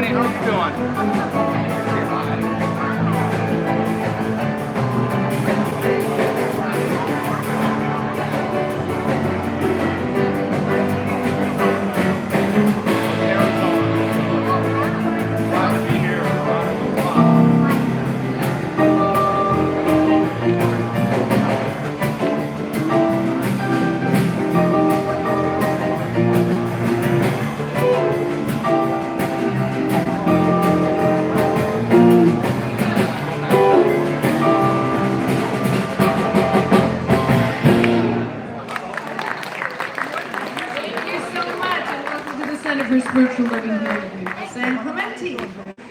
honey. How you doing? For Spiritual Living here in San Clemente.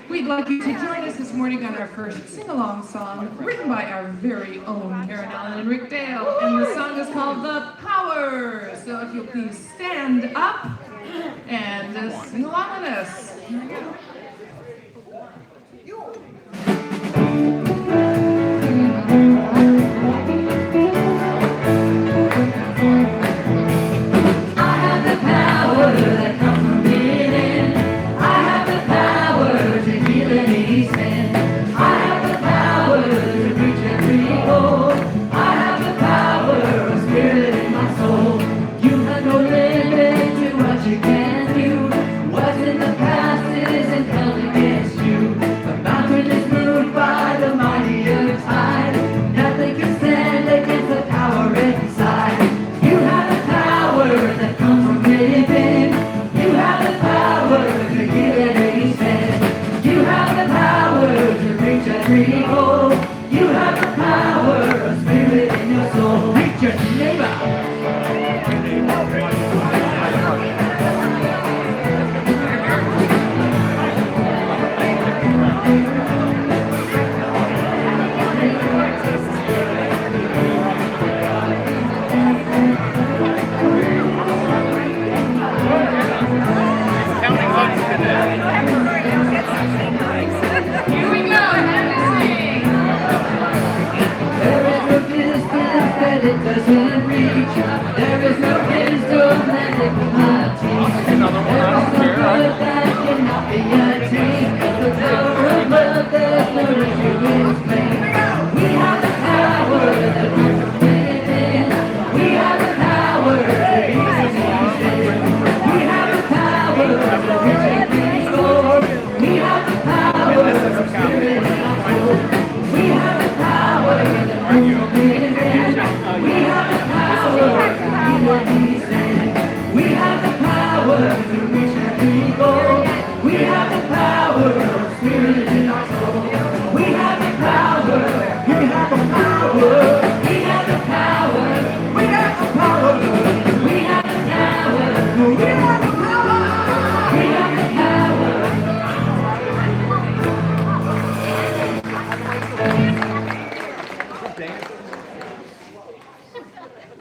We'd like you to join us this morning on our first sing-along song written by our very own Karen Allen and Rick Dale, and the song is called The Power. So if you'll please stand up and sing along with us. Here we go.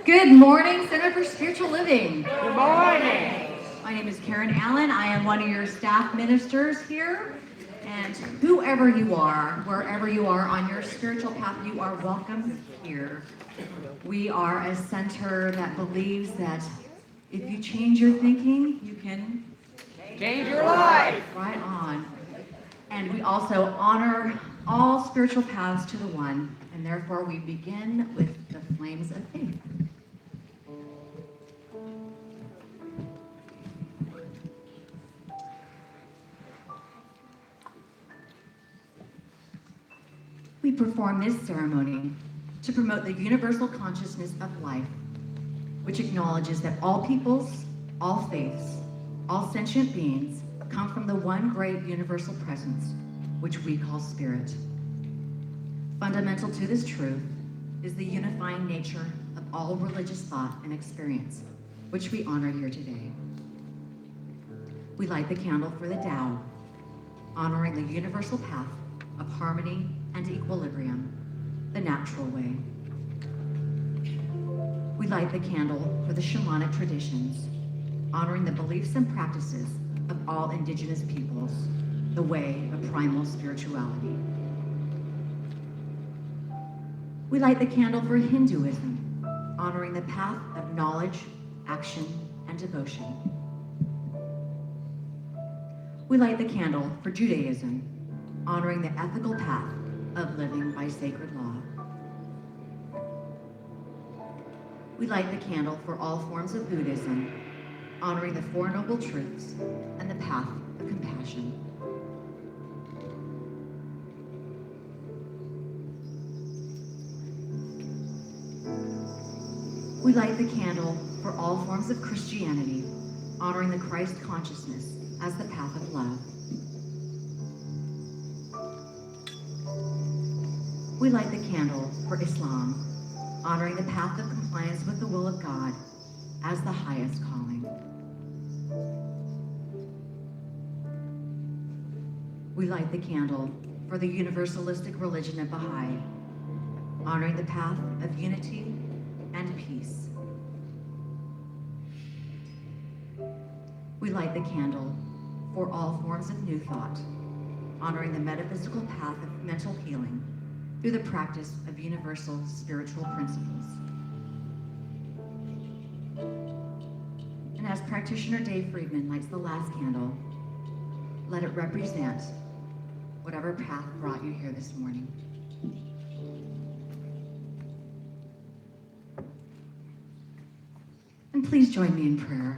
Good morning, Center for Spiritual Living. Good morning. My name is Karen Allen. I am one of your staff ministers here. And whoever you are, wherever you are on your spiritual path, you are welcome here. We are a center that believes that if you change your thinking, you can Change your life. right on. And we also honor all spiritual paths to the one. And therefore, we begin with the flames of faith. We perform this ceremony to promote the universal consciousness of life, which acknowledges that all peoples, all faiths, all sentient beings come from the one great universal presence, which we call spirit. Fundamental to this truth is the unifying nature of all religious thought and experience, which we honor here today. We light the candle for the Tao, honoring the universal path of harmony and equilibrium, the natural way. We light the candle for the shamanic traditions, honoring the beliefs and practices of all indigenous peoples, the way of primal spirituality. We light the candle for Hinduism, honoring the path of knowledge, action, and devotion. We light the candle for Judaism, honoring the ethical path of living by sacred law. We light the candle for all forms of Buddhism, honoring the Four Noble Truths and the path of compassion. We light the candle for all forms of Christianity, honoring the Christ consciousness as the path of love. We light the candle for Islam, honoring the path of compliance with the will of God as the highest calling. We light the candle for the universalistic religion of Baha'i, honoring the path of unity and peace. We light the candle for all forms of New Thought, honoring the metaphysical path of mental healing through the practice of universal spiritual principles. And as practitioner Dave Friedman lights the last candle, let it represent whatever path brought you here this morning. And please join me in prayer.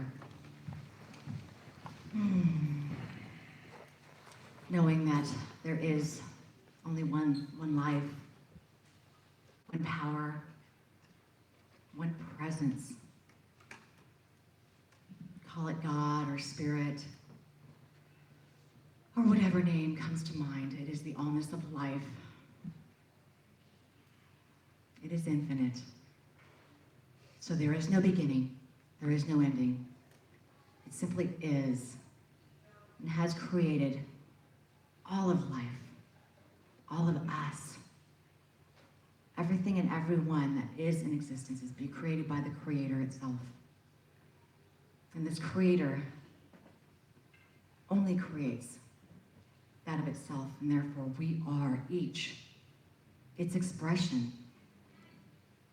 Knowing that there is only one life, one power, one presence. Call it God or Spirit, or whatever name comes to mind. It is the allness of life. It is infinite. So there is no beginning, there is no ending. It simply is and has created all of life, all of us. Everything and everyone that is in existence is being created by the Creator itself. And this Creator only creates that of itself, and therefore we are each its expression.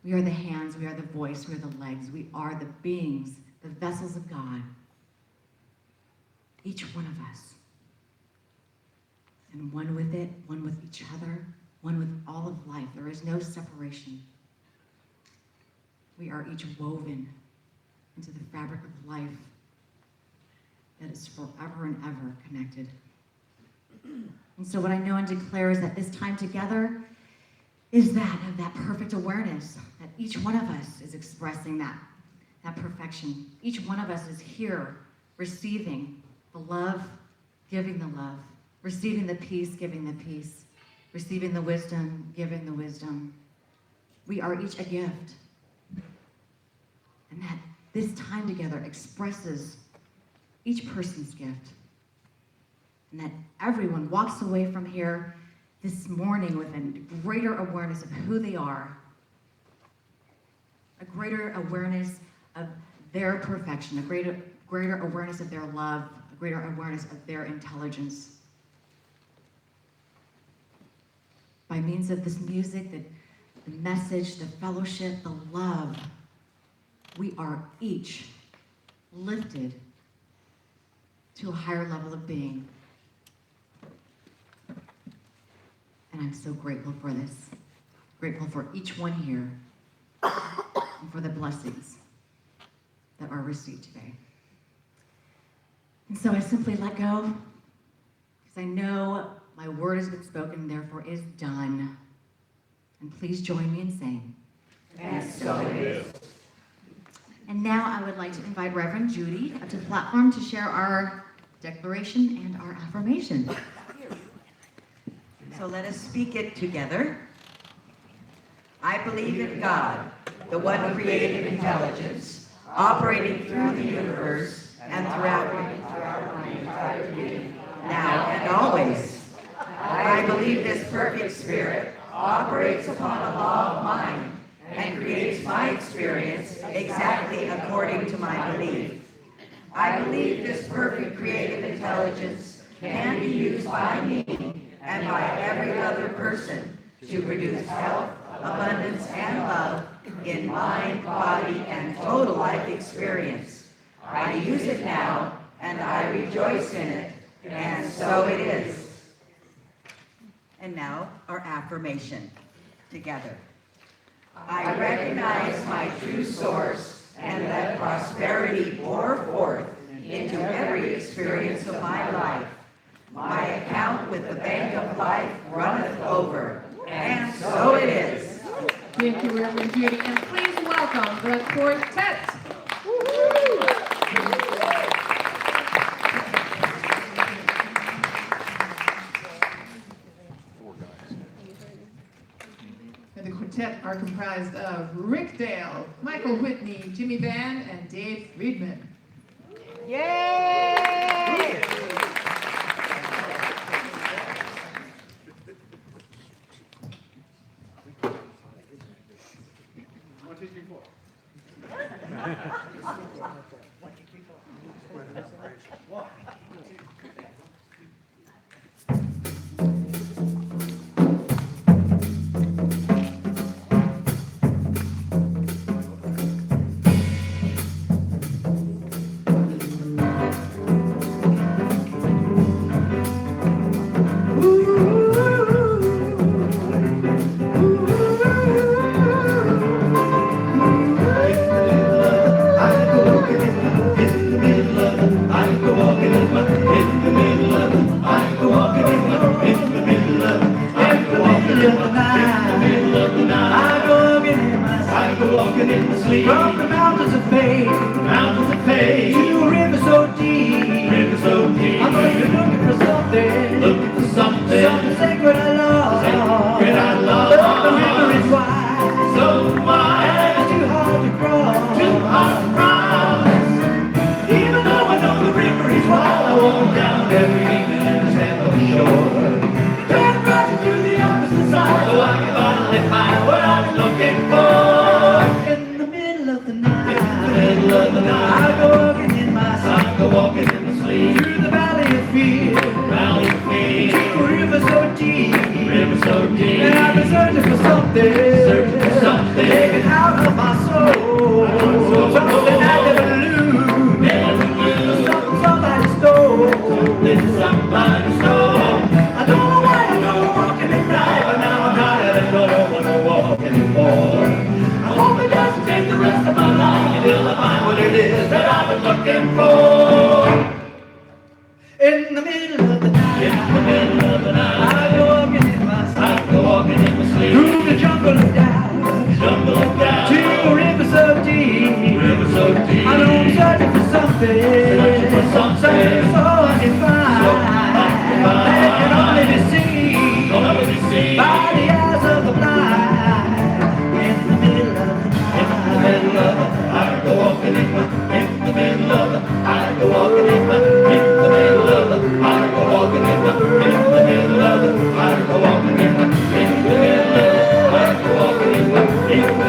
We are the hands, we are the voice, we are the legs, we are the beings, the vessels of God. Each one of us. And one with it, one with each other, one with all of life. There is no separation. We are each woven into the fabric of life that is forever and ever connected. And so what I know and declare is that this time together is that of that perfect awareness, that each one of us is expressing that perfection. Each one of us is here receiving the love, giving the love, receiving the peace, giving the peace, receiving the wisdom, giving the wisdom. We are each a gift. And that this time together expresses each person's gift. And that everyone walks away from here this morning with a greater awareness of who they are, a greater awareness of their perfection, a greater awareness of their love, a greater awareness of their intelligence. By means of this music, the message, the fellowship, the love, we are each lifted to a higher level of being. And I'm so grateful for this. Grateful for each one here and for the blessings that are received today. And so I simply let go because I know my word has been spoken, therefore is done. And please join me in saying, And so it is. And now I would like to invite Reverend Judy up to the platform to share our declaration and our affirmation. So let us speak it together. I believe in God, the one creative intelligence, operating through the universe and throughout my entire being, now and always. I believe this perfect spirit operates upon a law of mind and creates my experience exactly according to my belief. I believe this perfect creative intelligence can be used by me and by every other person to produce health, abundance, and love in mind, body, and total life experience. I use it now, and I rejoice in it, And so it is. And now, our affirmation. Together. I recognize my true source and let prosperity pour forth into every experience of my life. My account with the Bank of Life runneth over. And so it is. Thank you, Reverend Judy, and please welcome the quartet. And the quartet are comprised of Rick Dale, Michael Whitney, Jimmy Van, and Dave Friedman. Yay! From the mountains of faith, to a river so deep, I'm looking for something, sacred I love, but the river is wide, and it's too hard to cross, even though I know the river is wide, I walk down every evening and stand on the shore, turn right to the opposite side, so I can finally find what I'm looking for. I go walking in my sleep through the valley of fear, to a river so deep, and I've been searching for something, taken out of my soul, something I never lose, something somebody stole. I don't know why I go walking at night, but now I'm tired and don't want to walk anymore. I hope it doesn't take the rest of my life until I find what it is that I've been looking for. In the middle of the night, I go walking in my sleep, through the jungle of doubt, to a river so deep, I know I'm searching for something so undefined, that can only be seen by the eyes of the blind. In the middle of the night, I go walking in the middle of the, I go walking in the middle of the, I go walking in the middle of the, I go walking in the middle of the, I go walking in the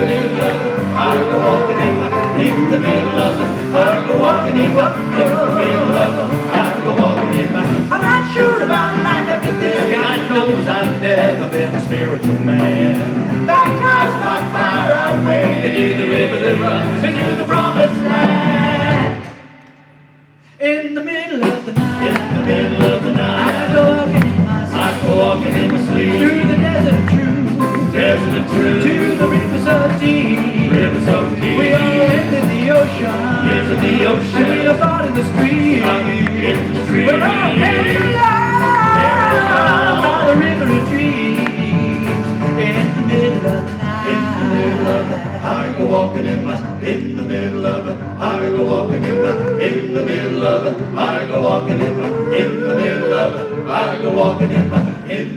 middle of the, I go walking in the middle of the, I go walking in the middle of the, I go walking in the. I'm not sure about life after this, God knows I've never been a spiritual man. Baptized by fire I wade into the river that runs into the promised land. In the middle of the night, I go walking in my sleep, through the desert of truth, to the river so deep, we are into the ocean, and we are caught in the stream, we're all carried along by the river of dreams. In the middle of the night, I go walking in the middle of it, I go walking in the middle of it, I go walking in the middle of it, I go walking in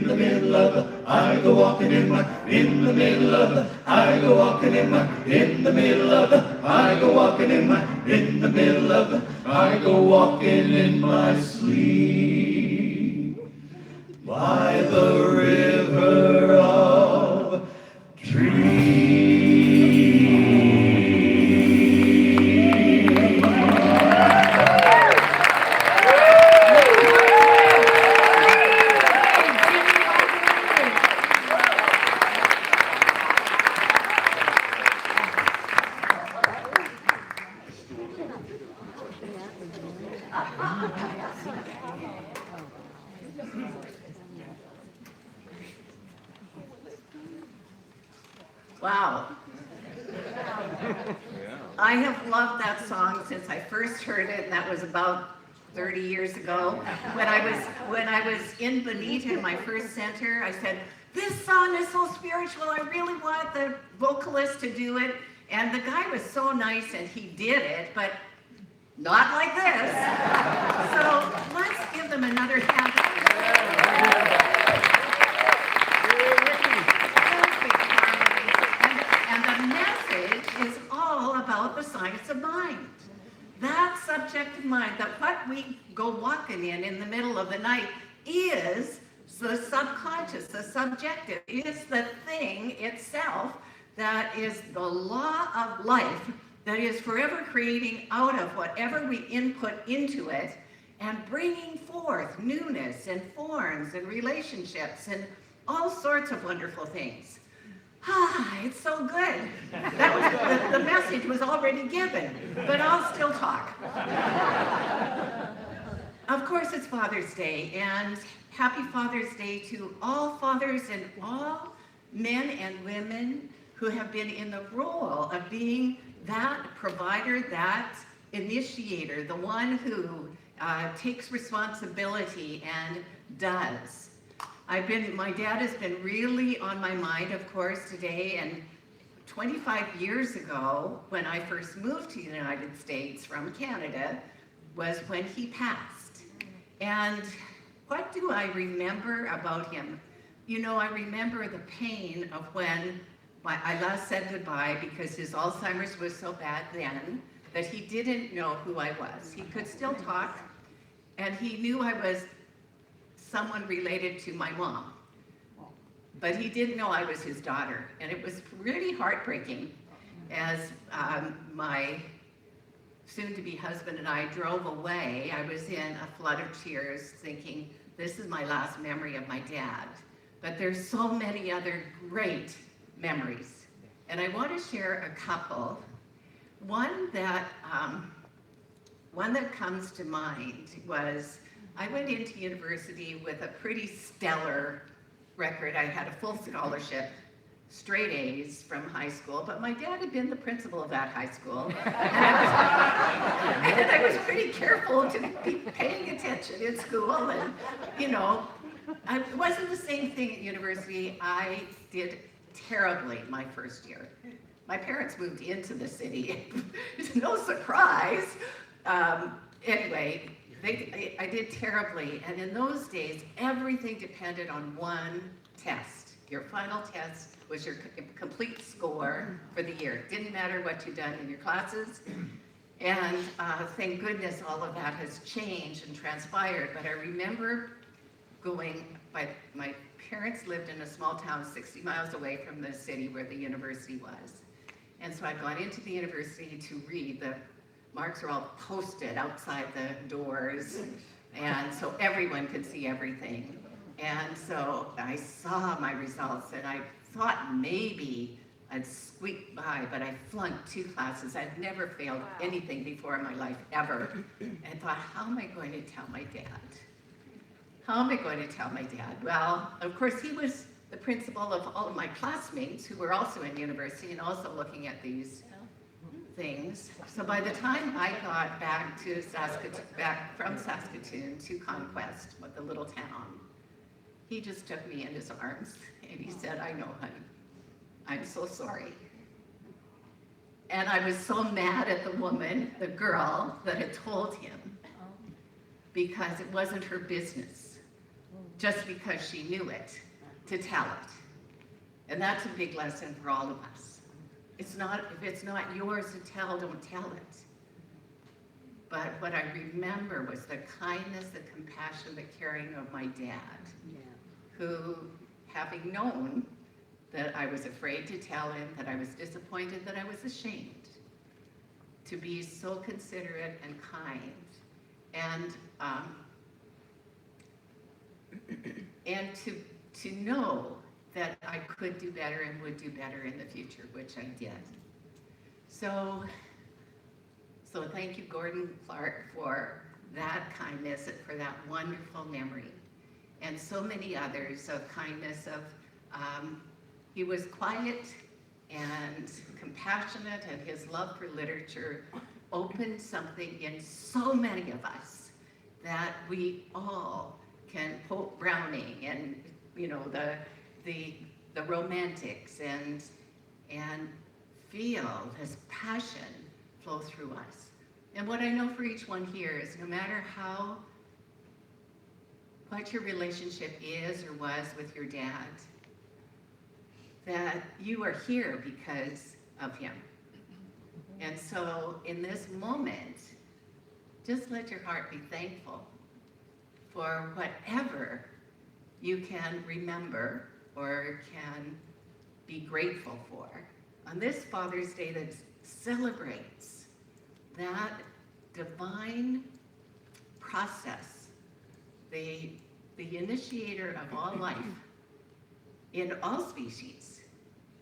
the middle of it, I go walking in the middle of it, I go walking in the middle of it, I go walking in the middle of it, I go walking in my sleep by the river of dreams. Wow. I have loved that song since I first heard it, and that was about 30 years ago. When I was in Bonita, my first center, I said, "This song is so spiritual. I really want the vocalist to do it." And the guy was so nice, and he did it, but not like this. So let's give them another hand. And the message is all about the science of mind. That subjective mind, that what we go walking in the middle of the night is the subconscious, the subjective, is the thing itself that is the law of life that is forever creating out of whatever we input into it and bringing forth newness and forms and relationships and all sorts of wonderful things. It's so good. That was, the message was already given, but I'll still talk. Of course, it's Father's Day, and happy Father's Day to all fathers and all men and women who have been in the role of being that provider, that initiator, the one who takes responsibility and does. My dad has been really on my mind, of course, today, and 25 years ago, when I first moved to the United States from Canada, was when he passed. And what do I remember about him? You know, I remember the pain of when I last said goodbye, because his Alzheimer's was so bad then that he didn't know who I was. He could still talk, and he knew I was someone related to my mom, but he didn't know I was his daughter, and it was really heartbreaking as my soon-to-be husband and I drove away. I was in a flood of tears thinking, this is my last memory of my dad, but there's so many other great memories, and I want to share a couple. One that comes to mind was I went into university with a pretty stellar record. I had a full scholarship, straight A's from high school, but my dad had been the principal of that high school. And I was pretty careful to be paying attention in school, and, you know, it wasn't the same thing at university. I did terribly my first year. My parents moved into the city. It's no surprise. Anyway, I did terribly, and in those days, everything depended on one test. Your final test was your complete score for the year. It didn't matter what you'd done in your classes, and thank goodness all of that has changed and transpired, but I remember my parents lived in a small town 60 miles away from the city where the university was, and so I got into the university to read. The marks are all posted outside the doors, and so everyone could see everything. And so I saw my results, and I thought maybe I'd squeak by, but I flunked 2 classes. I'd never failed anything before in my life, ever. And I thought, how am I going to tell my dad? How am I going to tell my dad? Well, of course, he was the principal of all of my classmates who were also in university and also looking at these things. So by the time I got back to from Saskatoon to Conquest, with the little town, he just took me in his arms and he said, "I know, honey. I'm so sorry." And I was so mad at the woman, the girl, that had told him, because it wasn't her business, just because she knew it, to tell it. And that's a big lesson for all of us. If it's not yours to tell, don't tell it. But what I remember was the kindness, the compassion, the caring of my dad, who, having known that I was afraid to tell him, that I was disappointed, that I was ashamed, to be so considerate and kind, and to know that I could do better and would do better in the future, which I did. So thank you, Gordon Clark, for that kindness and for that wonderful memory. And so many others of kindness, he was quiet and compassionate, and his love for literature opened something in so many of us that we all can quote Browning and, you know, the romantics and feel his passion flow through us. And what I know for each one here is no matter what your relationship is or was with your dad, that you are here because of him. And so in this moment, just let your heart be thankful for whatever you can remember or can be grateful for on this Father's Day that celebrates that divine process, the initiator of all life in all species.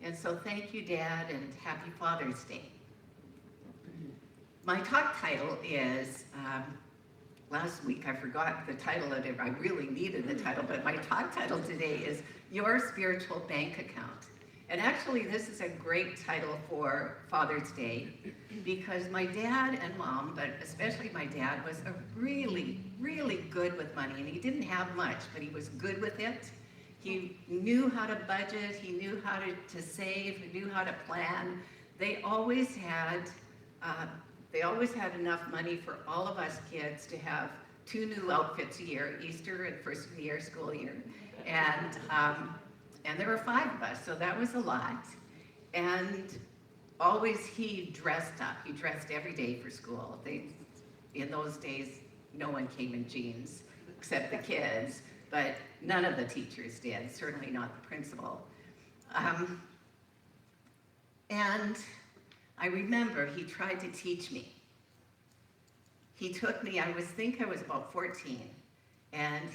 And so thank you, Dad, and happy Father's Day. My talk title is, last week I forgot the title of it. I really needed the title, but my talk title today is Your Spiritual Bank Account. And actually, this is a great title for Father's Day because my dad and mom, but especially my dad, was really, really good with money. And he didn't have much, but he was good with it. He knew how to budget. He knew how to save. He knew how to plan. They always had enough money for all of us kids to have 2 new outfits a year, Easter and first of the year, school year. And there were 5 of us, so that was a lot. And always he dressed up. He dressed every day for school. In those days, no one came in jeans except the kids, but none of the teachers did, certainly not the principal. And I remember he tried to teach me. He took me, I was about 14, and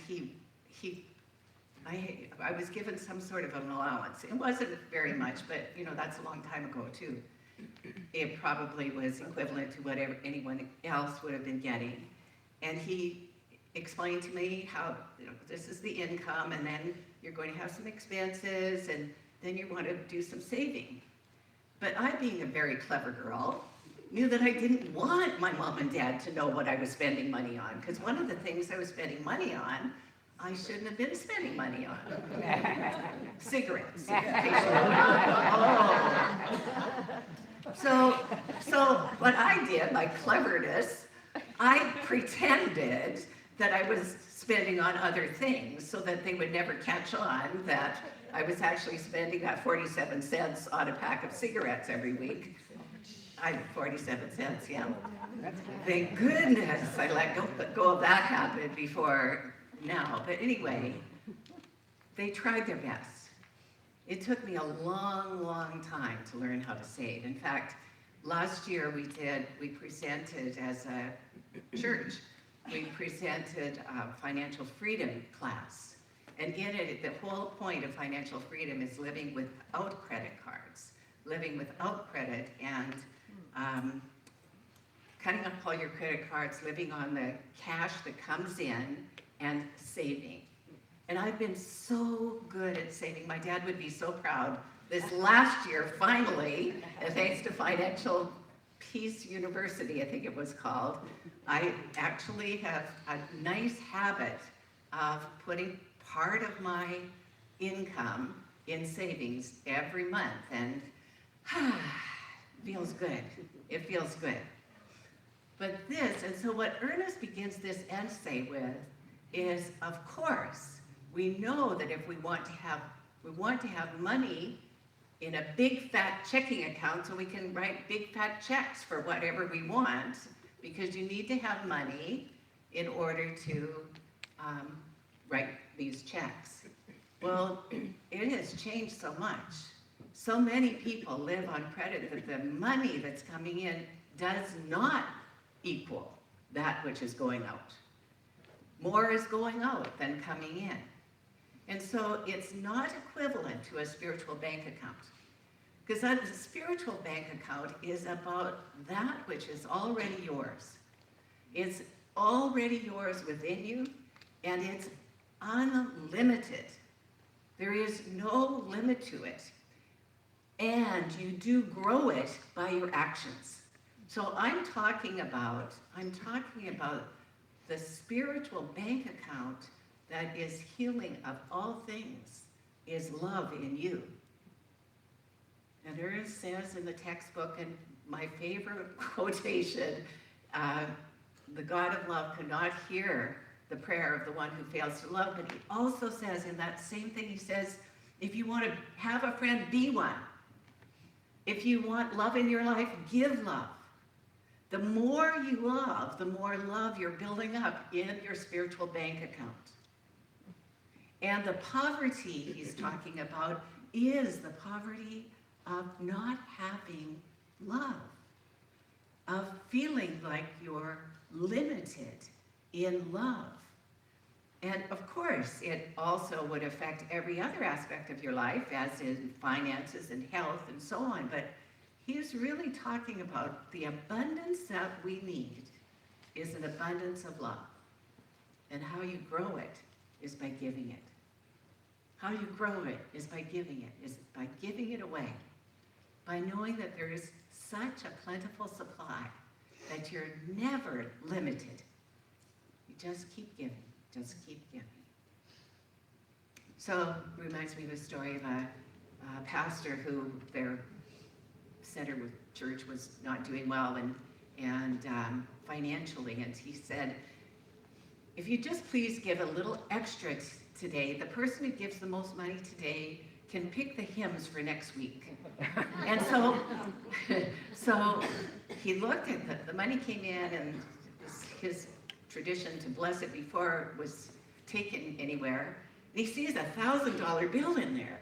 I was given some sort of an allowance. It wasn't very much, but you know, that's a long time ago too. It probably was equivalent to whatever anyone else would have been getting. And he explained to me how, you know, this is the income, and then you're going to have some expenses, and then you want to do some saving. But I, being a very clever girl, knew that I didn't want my mom and dad to know what I was spending money on, because one of the things I was spending money on, I shouldn't have been spending money on. Cigarettes. So what I did, my cleverness, I pretended that I was spending on other things so that they would never catch on that I was actually spending that 47 cents on a pack of cigarettes every week. 47 cents, yeah. Thank goodness I let go of that habit before now. But anyway, they tried their best. It took me a long, long time to learn how to save. In fact, last year we presented as a church, we presented a financial freedom class. And in it, the whole point of financial freedom is living without credit cards, living without credit, and cutting up all your credit cards, living on the cash that comes in, and saving. And I've been so good at saving. My dad would be so proud. This last year, finally, and thanks to Financial Peace University, I think it was called, I actually have a nice habit of putting part of my income in savings every month, and feels good. It feels good. But and so what Ernest begins this essay with is, of course, we know that if we want to have money in a big fat checking account so we can write big fat checks for whatever we want, because you need to have money in order to write these checks. Well, it has changed so much. So many people live on credit that the money that's coming in does not equal that which is going out. More is going out than coming in. And so it's not equivalent to a spiritual bank account. Because a spiritual bank account is about that which is already yours. It's already yours within you, and it's unlimited. There is no limit to it. and you do grow it by your actions. So I'm talking about the spiritual bank account that is healing of all things, is love in you. And Ernest says in the textbook, and my favorite quotation, the God of love cannot hear the prayer of the one who fails to love, but he also says in that same thing, he says, if you want to have a friend, be one. If you want love in your life, give love. The more you love, the more love you're building up in your spiritual bank account. And the poverty he's talking about is the poverty of not having love, of feeling like you're limited in love. And of course, it also would affect every other aspect of your life, as in finances and health and so on. But he's really talking about the abundance that we need is an abundance of love. And how you grow it is by giving it. How you grow it is by giving it, is by giving it away. By knowing that there is such a plentiful supply that you're never limited. You just keep giving. Just keep giving. So it reminds me of a story of a pastor who their center with church was not doing well and financially, and he said, if you just please give a little extra today, the person who gives the most money today can pick the hymns for next week. And so he looked at the money came in, and his tradition to bless it before it was taken anywhere. And he sees a $1,000 bill in there.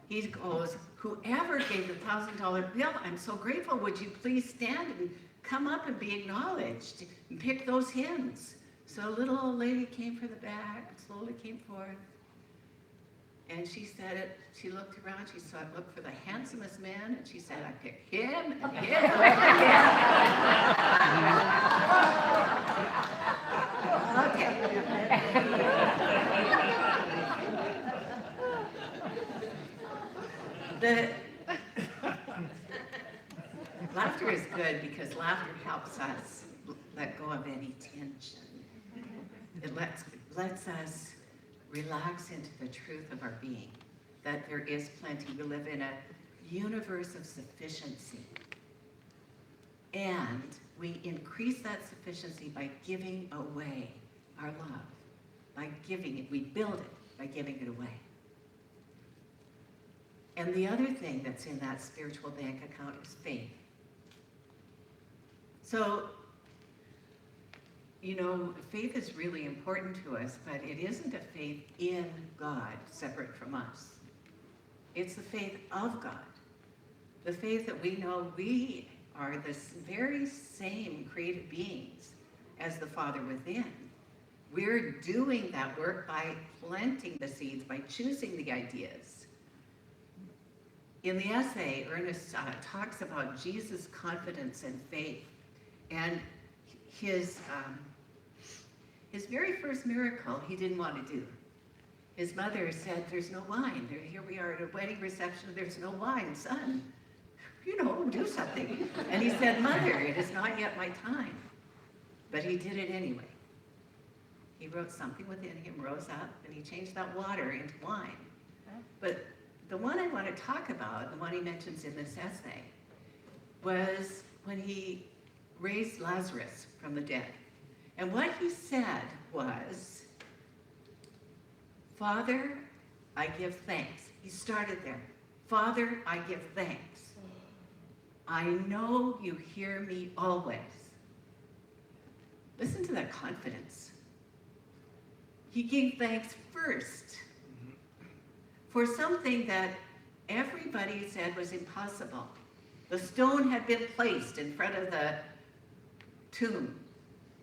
He goes, whoever gave the $1,000 bill, I'm so grateful. Would you please stand and come up and be acknowledged and pick those hymns? So a little old lady came from the back, slowly came forward. And she said it, she looked around, she saw it, looked for the handsomest man, and she said, I picked him and him and him. Okay. Laughter is good because laughter helps us let go of any tension. It lets us relax into the truth of our being, that there is plenty. We live in a universe of sufficiency. And we increase that sufficiency by giving away our love, by giving it. We build it by giving it away. And the other thing that's in that spiritual bank account is faith. So, you know, faith is really important to us, but it isn't a faith in God, separate from us. It's the faith of God. The faith that we know we are the very same created beings as the Father within. We're doing that work by planting the seeds, by choosing the ideas. In the essay, Ernest talks about Jesus' confidence and faith, and his very first miracle he didn't want to do. His mother said, there's no wine. Here we are at a wedding reception, there's no wine. Son, you know, do something. And he said, Mother, it is not yet my time. But he did it anyway. He wrote something within him, rose up, and he changed that water into wine. But the one I want to talk about, the one he mentions in this essay, was when he raised Lazarus from the dead. And what he said was, Father, I give thanks. He started there. Father, I give thanks. I know you hear me always. Listen to that confidence. He gave thanks first for something that everybody said was impossible. The stone had been placed in front of the tomb.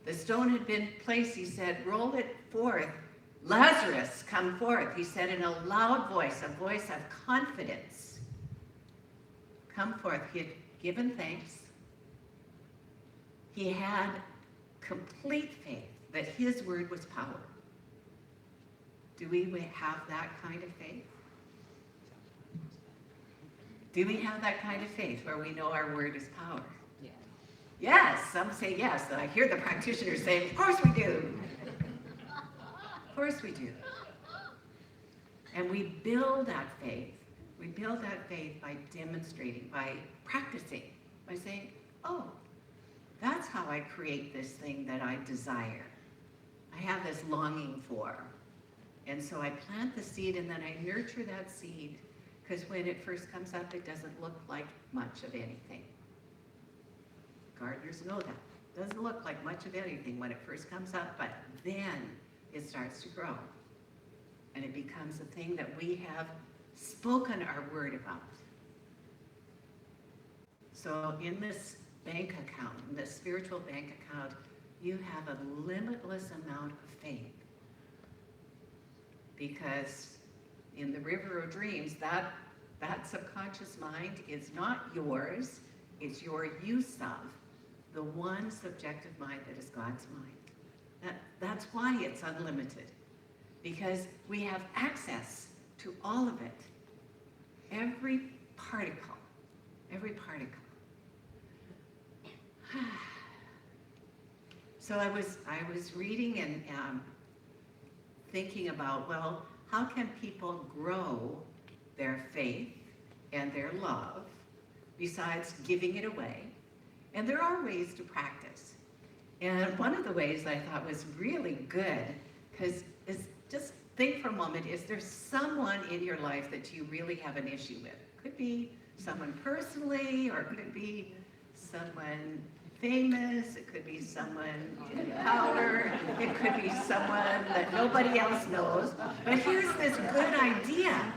The stone had been placed, he said, roll it forth. Lazarus, come forth. He said in a loud voice, a voice of confidence. Come forth. He had given thanks. He had complete faith that his word was power. Do we have that kind of faith? Do we have that kind of faith where we know our word is power? Yes, some say yes. And I hear the practitioners saying, of course we do. Of course we do. And we build that faith. We build that faith by demonstrating, by practicing, by saying, oh, that's how I create this thing that I desire. I have this longing for. And so I plant the seed and then I nurture that seed, because when it first comes up, it doesn't look like much of anything. Gardeners know that. It doesn't look like much of anything when it first comes up, but then it starts to grow. And it becomes a thing that we have spoken our word about. So in this bank account, in this spiritual bank account, you have a limitless amount of faith. Because in the river of dreams, that subconscious mind is not yours, it's your use of the one subjective mind that is God's mind. That's why it's unlimited, because we have access to all of it, every particle, every particle. So I was reading and thinking about, well, how can people grow their faith and their love besides giving it away? And there are ways to practice. And one of the ways I thought was really good, because is just think for a moment, is there someone in your life that you really have an issue with? Could be someone personally, or could it be someone famous, it could be someone in power, it could be someone that nobody else knows. But here's this good idea.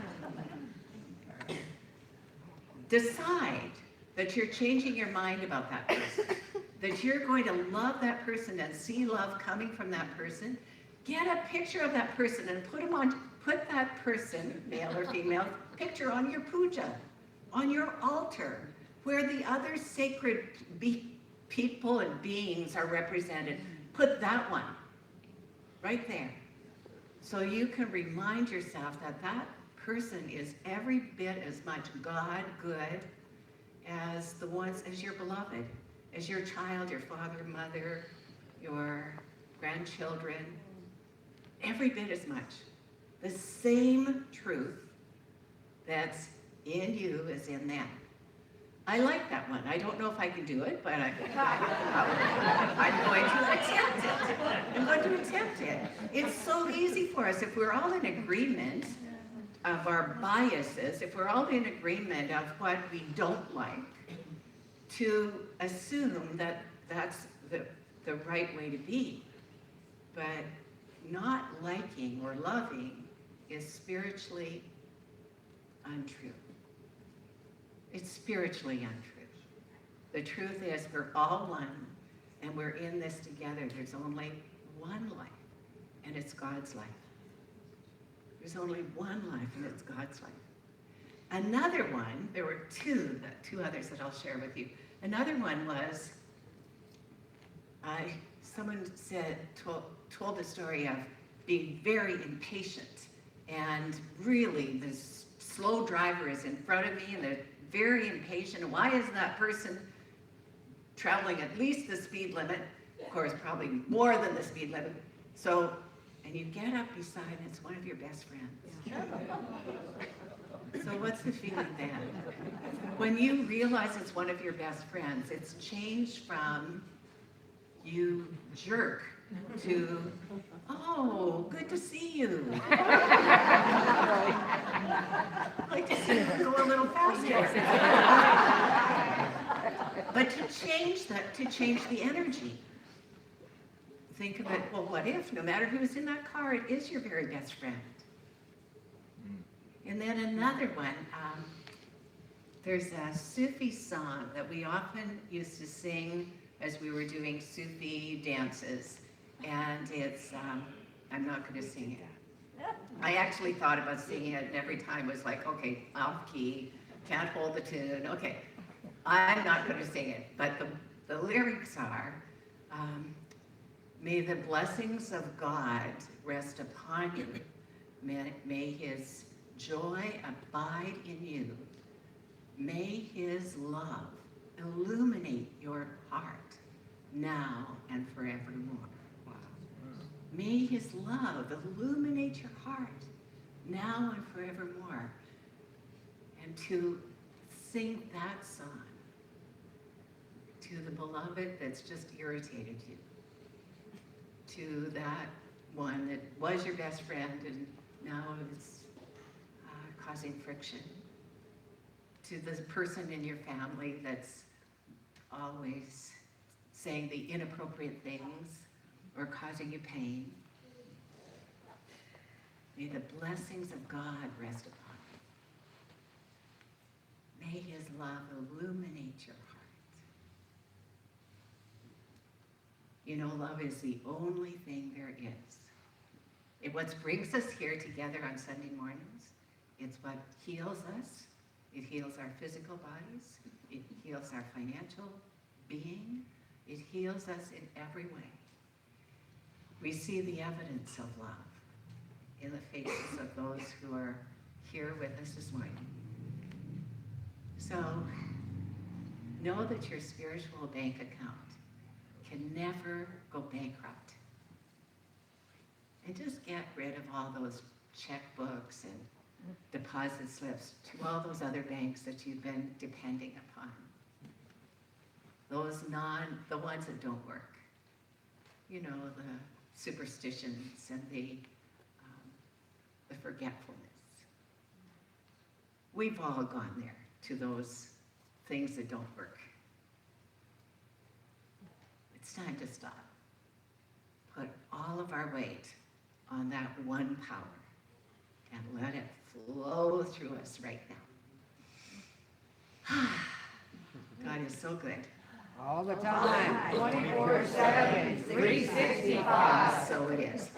Decide that you're changing your mind about that person, that you're going to love that person and see love coming from that person. Get a picture of that person and put that person, male or female, picture on your puja, on your altar, where the other sacred people and beings are represented. Put that one right there. So you can remind yourself that that person is every bit as much God, good, as the ones, as your beloved, as your child, your father, mother, your grandchildren, every bit as much. The same truth that's in you is in them. I like that one. I don't know if I can do it, but I'm going to attempt it. I'm going to attempt it. It's so easy for us if we're all in agreement of our biases, if we're all in agreement of what we don't like, to assume that that's the right way to be. But not liking or loving is spiritually untrue. It's spiritually untrue. The truth is we're all one, and we're in this together. There's only one life, and it's God's life. There's only one life, and it's God's life. Another one, there were two others that I'll share with you. Another one was, someone told the story of being very impatient, and really this slow driver is in front of me, and they're very impatient. Why is that person traveling at least the speed limit? Of course, probably more than the speed limit. So, and you get up beside, and it's one of your best friends. So what's the feeling then? When you realize it's one of your best friends, it's changed from you jerk to, oh, good to see you. I'd like to see you go a little faster. But to change that, to change the energy. Think of it, well, what if, no matter who's in that car, it is your very best friend? And then another one, there's a Sufi song that we often used to sing as we were doing Sufi dances. And it's, I'm not going to sing it. I actually thought about singing it, and every time was like, okay, off key, can't hold the tune, okay. I'm not going to sing it, but the lyrics are, may the blessings of God rest upon you. May his joy abide in you. May his love illuminate your heart now and forevermore. May his love illuminate your heart now and forevermore. And to sing that song to the beloved that's just irritated you, to that one that was your best friend and now is causing friction, to the person in your family that's always saying the inappropriate things or causing you pain. May the blessings of God rest upon you. May his love illuminate your heart. You know, love is the only thing there is. It what brings us here together on Sunday mornings. It's what heals us. It heals our physical bodies. It heals our financial being. It heals us in every way. We see the evidence of love in the faces of those who are here with us this morning. So, know that your spiritual bank account can never go bankrupt. And just get rid of all those checkbooks and deposit slips to all those other banks that you've been depending upon. The ones that don't work. You know, the superstitions and the forgetfulness. We've all gone there to those things that don't work. It's time to stop. Put all of our weight on that one power and let it flow through us right now. God is so good. All the time, 24/7, 365. So it is.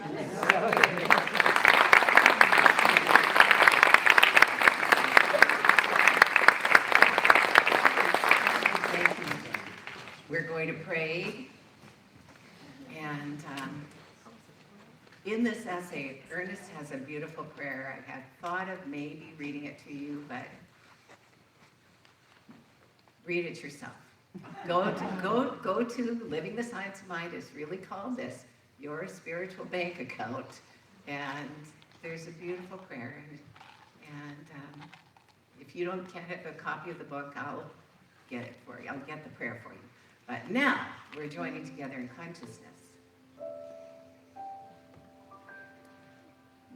Thank you. We're going to pray. And in this essay, Ernest has a beautiful prayer. I had thought of maybe reading it to you, but read it yourself. Go to Living the Science of Mind. It's really called this, your spiritual bank account. And there's a beautiful prayer. And if you don't get a copy of the book, I'll get it for you. I'll get the prayer for you. But now we're joining together in consciousness.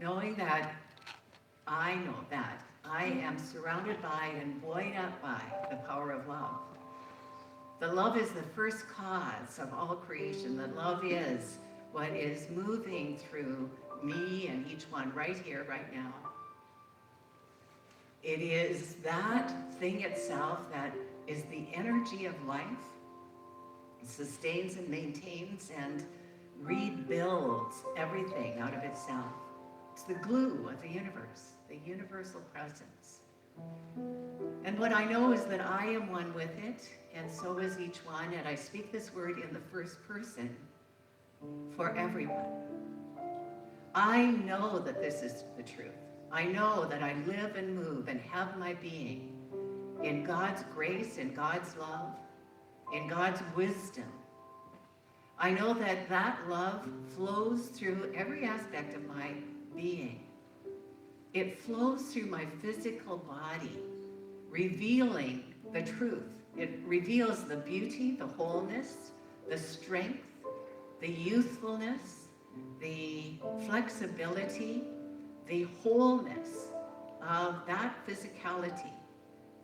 Knowing that I know that I am surrounded by and buoyed up by the power of love. The love is the first cause of all creation. The love is what is moving through me and each one right here, right now. It is that thing itself that is the energy of life. It sustains and maintains and rebuilds everything out of itself. It's the glue of the universe, the universal presence. And what I know is that I am one with it, and so is each one, and I speak this word in the first person for everyone. I know that this is the truth. I know that I live and move and have my being in God's grace, in God's love, in God's wisdom. I know that that love flows through every aspect of my being. It flows through my physical body, revealing the truth. It reveals the beauty, the wholeness, the strength, the youthfulness, the flexibility, the wholeness of that physicality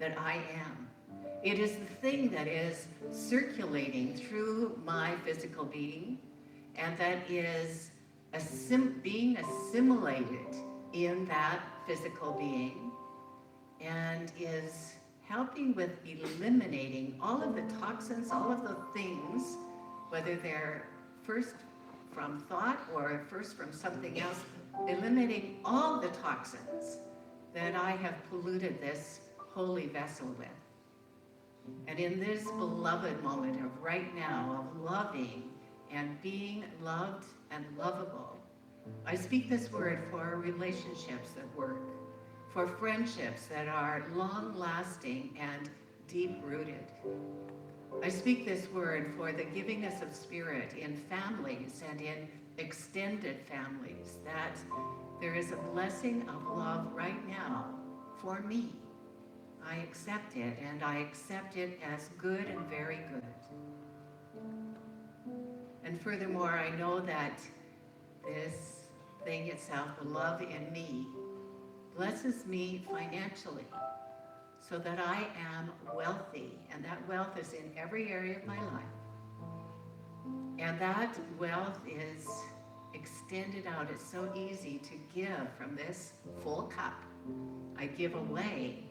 that I am. It is the thing that is circulating through my physical being and that is being assimilated in that physical being and is helping with eliminating all of the toxins, all of the things, whether they're first from thought or first from something else, eliminating all the toxins that I have polluted this holy vessel with. And in this beloved moment of right now, of loving and being loved and lovable, I speak this word for relationships at work, for friendships that are long-lasting and deep-rooted. I speak this word for the givingness of spirit in families and in extended families, that there is a blessing of love right now for me. I accept it, and I accept it as good and very good. And furthermore, I know that this thing itself, the love in me, blesses me financially so that I am wealthy, and that wealth is in every area of my life. And that wealth is extended out. It's so easy to give from this full cup. I give away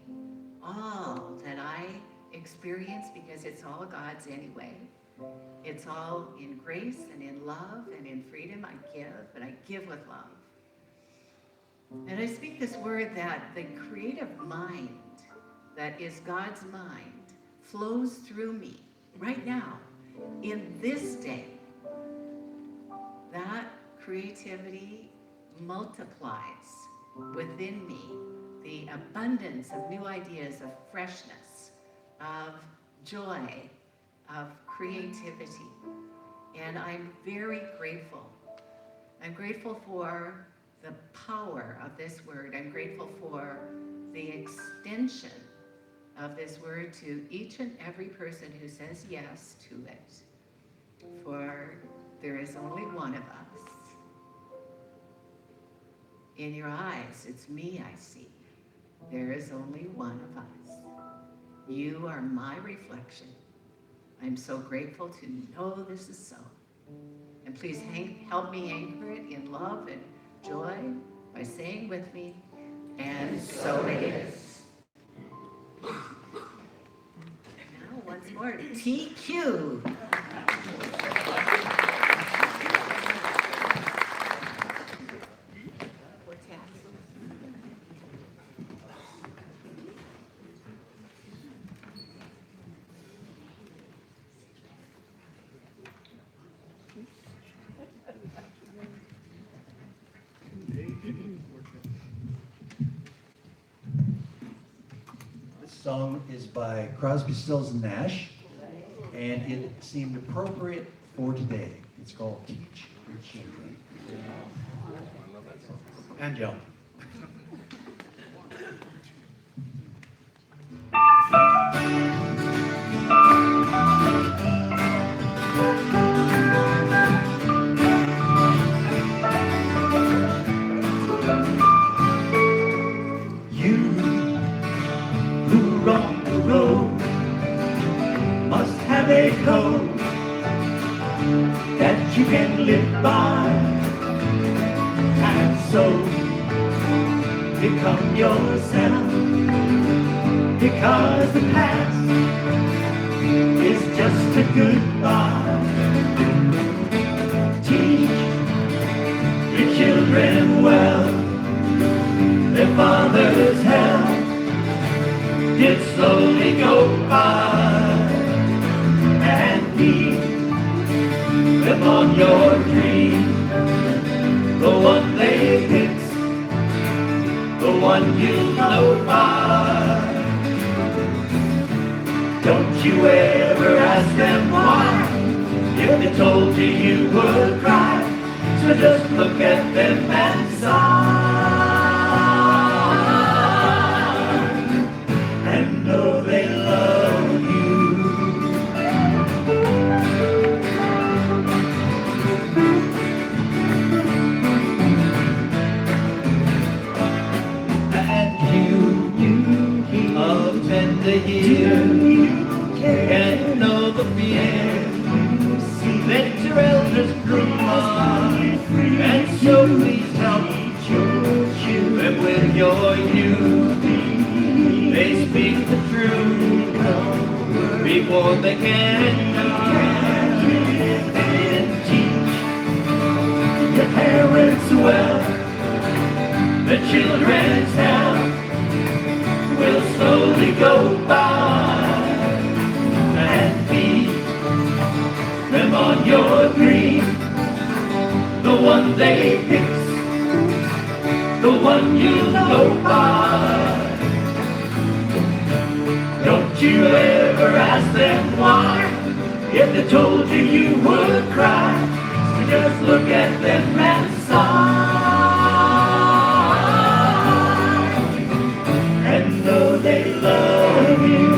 all that I experience because it's all God's anyway. It's all in grace and in love and in freedom. I give, and I give with love. And I speak this word that the creative mind that is God's mind flows through me right now in this day. That creativity multiplies within me the abundance of new ideas, of freshness, of joy, of creativity. And I'm very grateful. I'm grateful for the power of this word. I'm grateful for the extension of this word to each and every person who says yes to it. For there is only one of us. In your eyes, it's me I see. There is only one of us. You are my reflection. I'm so grateful to know this is so. And please help me anchor it in love and joy by saying with me, and so it is. Now, once more, TQ. This song is by Crosby, Stills, and Nash, and it seemed appropriate for today. It's called Teach Your Children. And Joe. A code that you can live by, and so become yourself, because the past is just a goodbye. Teach your children well, their father's help did slowly go by. Live on your dream, the one they fix, the one you know by. Don't you ever ask them why. If they told you, you would cry. So just look at them and sigh, and know they love you. Hear and know the fear. Let your elders groom on, and so please help them with your youth. They speak the truth before they can and teach your parents well. The children's help will slowly go by, and feed them on your dream, the one they fix, the one you know by. Don't you ever ask them why. If they told you, you would cry. So just look at them and sigh, and know they love you.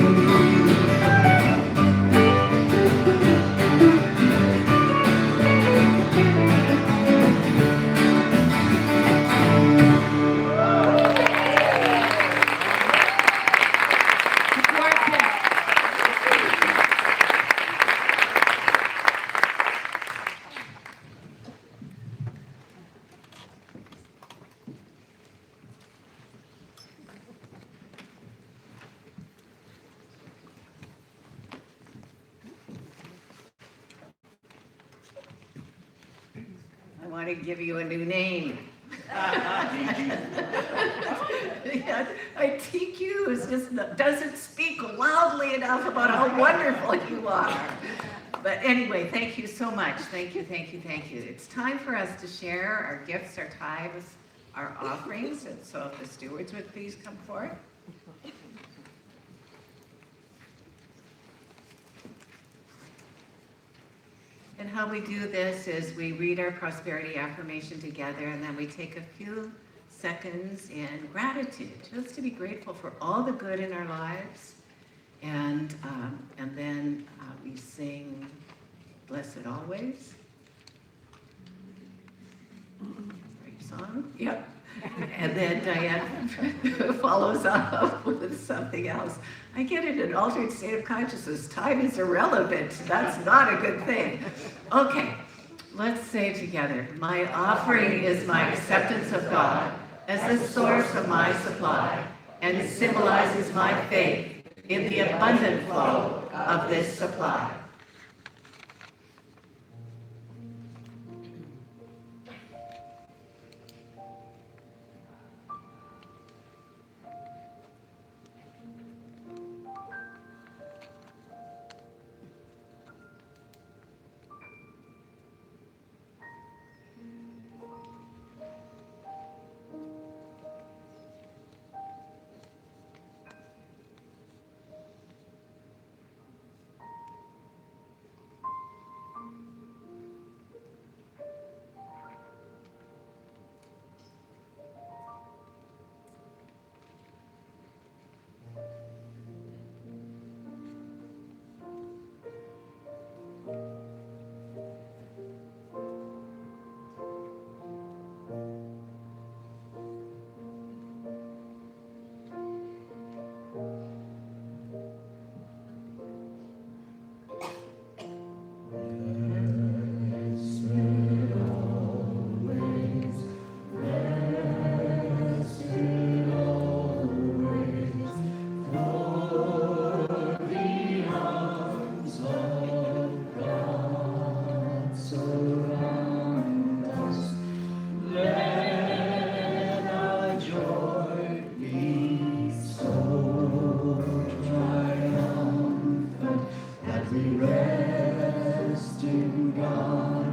I want to give you a new name. TQ is just doesn't speak loudly enough about how wonderful you are. But anyway, thank you so much. Thank you, thank you, thank you. It's time for us to share our gifts, our tithes, our offerings. And so if the stewards would please come forward. And how we do this is we read our prosperity affirmation together, and then we take a few seconds in gratitude, just to be grateful for all the good in our lives. And then we sing Blessed Always. Great song. Yep. And then Diane follows up with something else. I get in an altered state of consciousness. Time is irrelevant. That's not a good thing. Okay, let's say together, my offering is my acceptance of God as the source of my supply and symbolizes my faith in the abundant flow of this supply. Rest in God.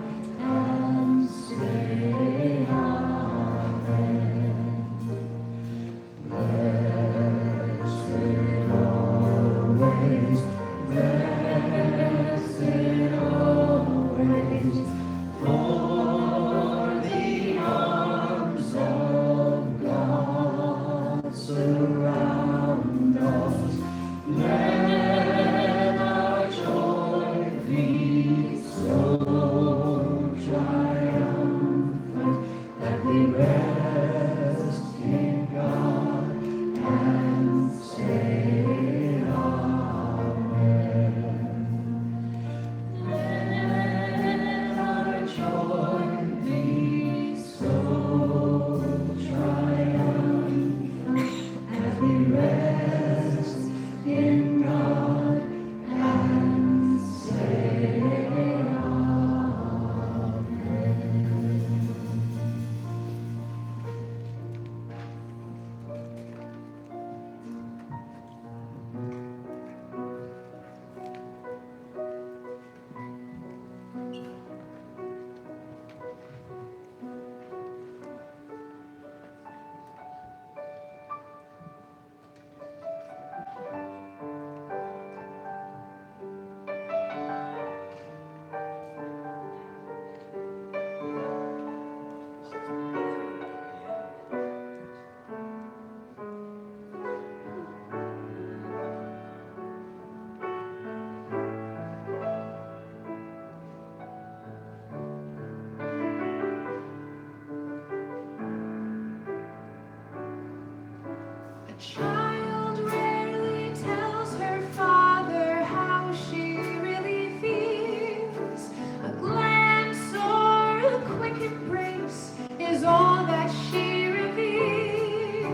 child rarely tells her father how she really feels. A glance or a quick embrace is all that she reveals.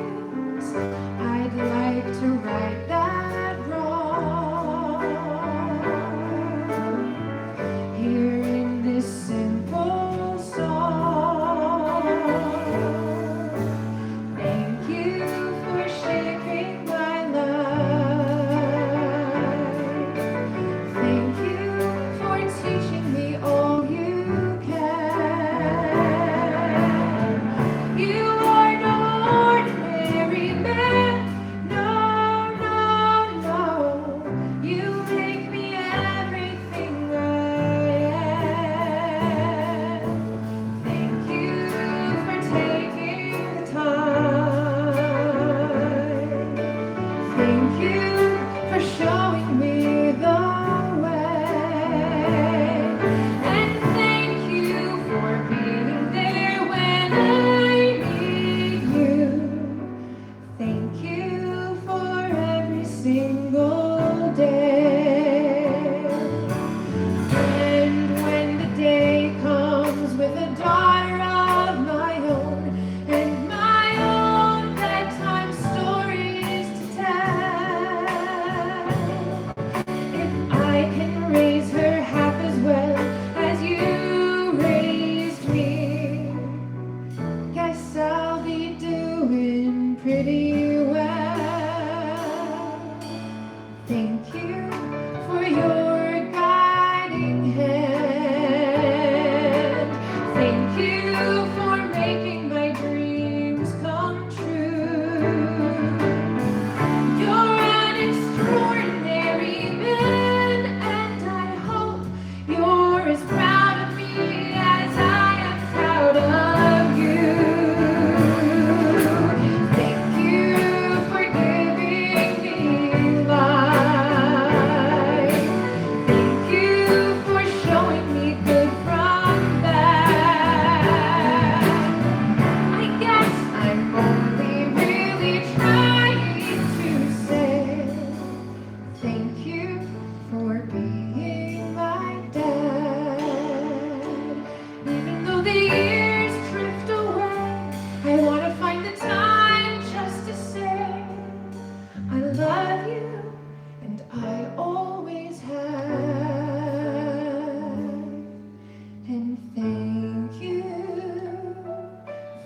I'd like to right that wrong here in this simple song. Thank you for shaping my life. Thank you for teaching me all you can. You are no ordinary man. No, no, no. You make me everything I am. Thank you for taking the time. Thank you for showing me the way. And thank you for being there when I need you. Thank you for every single day. And when the day comes with a daughter of my own and my own bedtime stories to tell, if I can raise her half as well as you raised me, guess I'll be doing pretty well. Thank you for your guiding hand. Thank you for making my dreams come true. You're an extraordinary man, and I hope you're as proud of me as I am proud of you. Thank you for giving me life. Thank you for showing me good from bad. I guess I'm only really trying to say thank you for being my dad. Even though the years drift away, I want to find the time just to say I love you and I always have. And thank you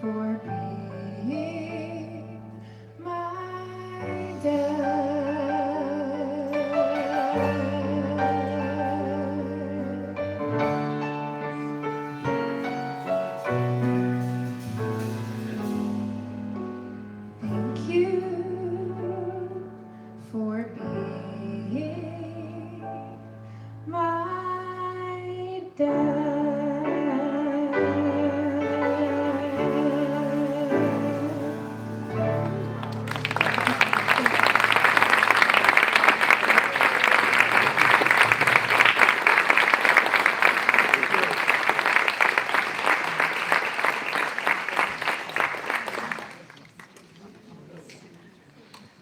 for being my dad. Thank you for being my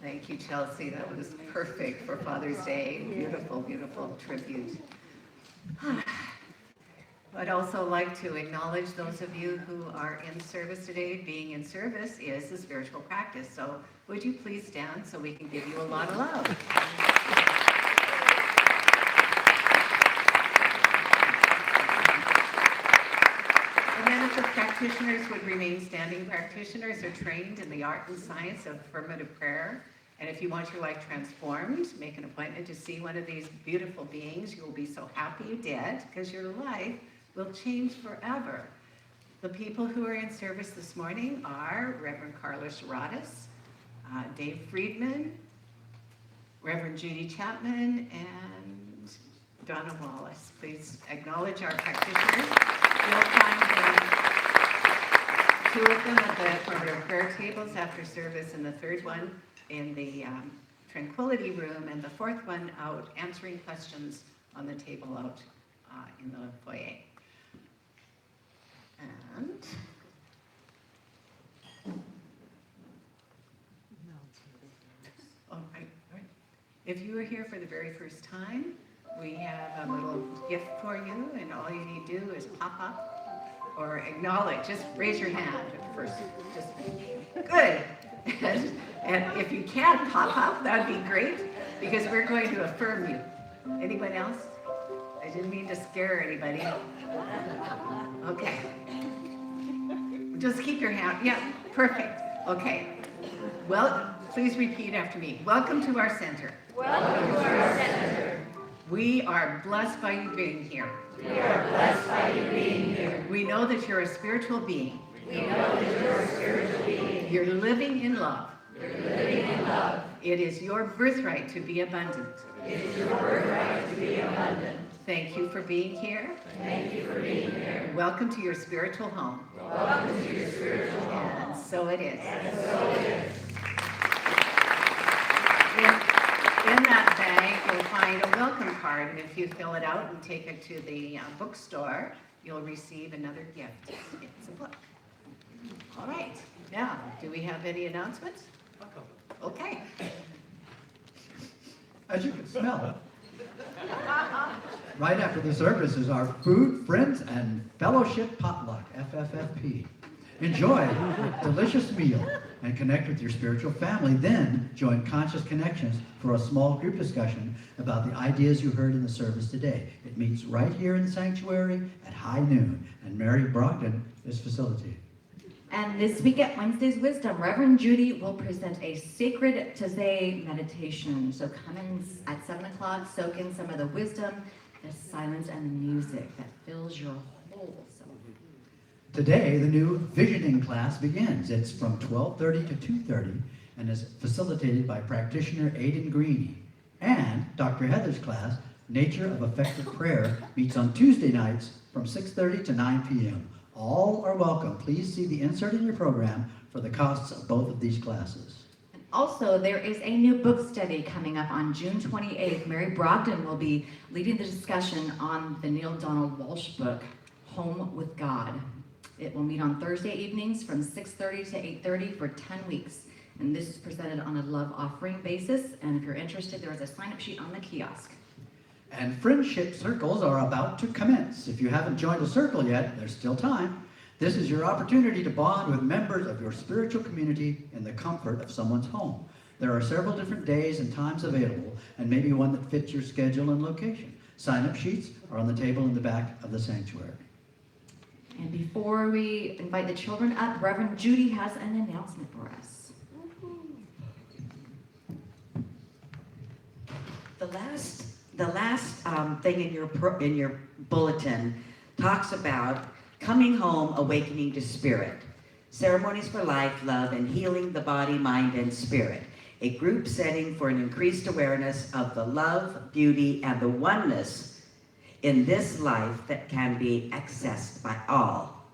Thank you, Chelsea. That was perfect for Father's Day. Beautiful, beautiful tribute. I'd also like to acknowledge those of you who are in service today. Being in service is a spiritual practice. So would you please stand so we can give you a lot of love? And then if the practitioners would remain standing, practitioners are trained in the art and science of affirmative prayer. And if you want your life transformed, make an appointment to see one of these beautiful beings. You'll be so happy you did, because your life will change forever. The people who are in service this morning are Reverend Carlos Rodis, Dave Friedman, Reverend Judy Chapman, and Donna Wallace. Please acknowledge our practitioners. You'll find two of them at the affirmative prayer tables after service, and the third one in the Tranquility Room, and the fourth one out answering questions on the table out in the foyer. And If you are here for the very first time, we have a little gift for you, and all you need to do is pop up or acknowledge. Just raise your hand first. Just good. And if you can pop up, that would be great, because we're going to affirm you. Anyone else? I didn't mean to scare anybody. Okay. Just keep your hand. Yeah, perfect. Okay. Well, please repeat after me. Welcome to our center. Welcome to our center. We are blessed by you being here. We are blessed by you being here. We know that you're a spiritual being. We know that you're a spiritual being. You're living in love. You're living in love. It is your birthright to be abundant. It is your birthright to be abundant. Thank you for being here. Thank you for being here. Welcome to your spiritual home. Welcome to your spiritual home. And so it is. And so it is. In that bag, you'll find a welcome card, and if you fill it out and take it to the bookstore, you'll receive another gift. It's a book. All right. Now, do we have any announcements? Okay. As you can smell, right after the service is our Food, Friends, and Fellowship Potluck, FFFP. Enjoy a delicious meal and connect with your spiritual family. Then join Conscious Connections for a small group discussion about the ideas you heard in the service today. It meets right here in the sanctuary at high noon, and Mary Brogdon is facilitating. And this week at Wednesday's Wisdom, Reverend Judy will present a sacred Taizé meditation. So come in at 7 o'clock, soak in some of the wisdom, the silence, and the music that fills your whole soul. Today, the new visioning class begins. It's from 12:30 to 2:30 and is facilitated by practitioner Aidan Greeny. And Dr. Heather's class, Nature of Effective Prayer, meets on Tuesday nights from 6:30 to 9 p.m. All are welcome. Please see the insert in your program for the costs of both of these classes. And also, there is a new book study coming up on June 28th. Mary Brogdon will be leading the discussion on the Neil Donald Walsh book, Home with God. It will meet on Thursday evenings from 6:30 to 8:30 for 10 weeks. And this is presented on a love offering basis. And if you're interested, there is a sign-up sheet on the kiosk. And friendship circles are about to commence. If you haven't joined a circle yet, there's still time. This is your opportunity to bond with members of your spiritual community in the comfort of someone's home. There are several different days and times available, and maybe one that fits your schedule and location. Sign-up sheets are on the table in the back of the sanctuary. And before we invite the children up, Reverend Judy has an announcement for us. The last thing in your bulletin talks about coming home, awakening to spirit. Ceremonies for life, love, and healing the body, mind, and spirit. A group setting for an increased awareness of the love, beauty, and the oneness in this life that can be accessed by all.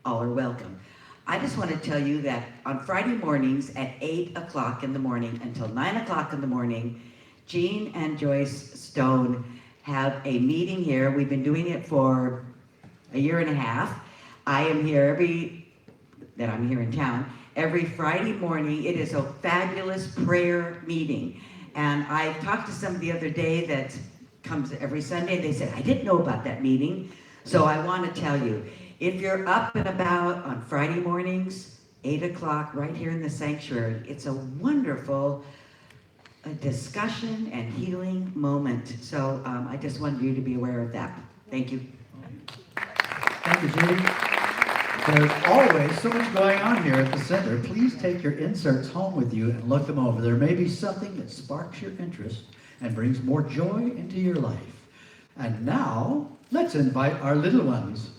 All are welcome. I just want to tell you that on Friday mornings at 8 o'clock in the morning until 9 o'clock in the morning, Jean and Joyce Stone have a meeting here. We've been doing it for a year and a half. I am here I'm here in town, every Friday morning. It is a fabulous prayer meeting. And I talked to somebody the other day that comes every Sunday. They said, I didn't know about that meeting. So I want to tell you, if you're up and about on Friday mornings, 8 o'clock right here in the sanctuary, it's a wonderful discussion and healing moment. So I just wanted you to be aware of that. Thank you. Thank you, Judy. There's always so much going on here at the center. Please take your inserts home with you and look them over. There may be something that sparks your interest and brings more joy into your life. And now, let's invite our little ones.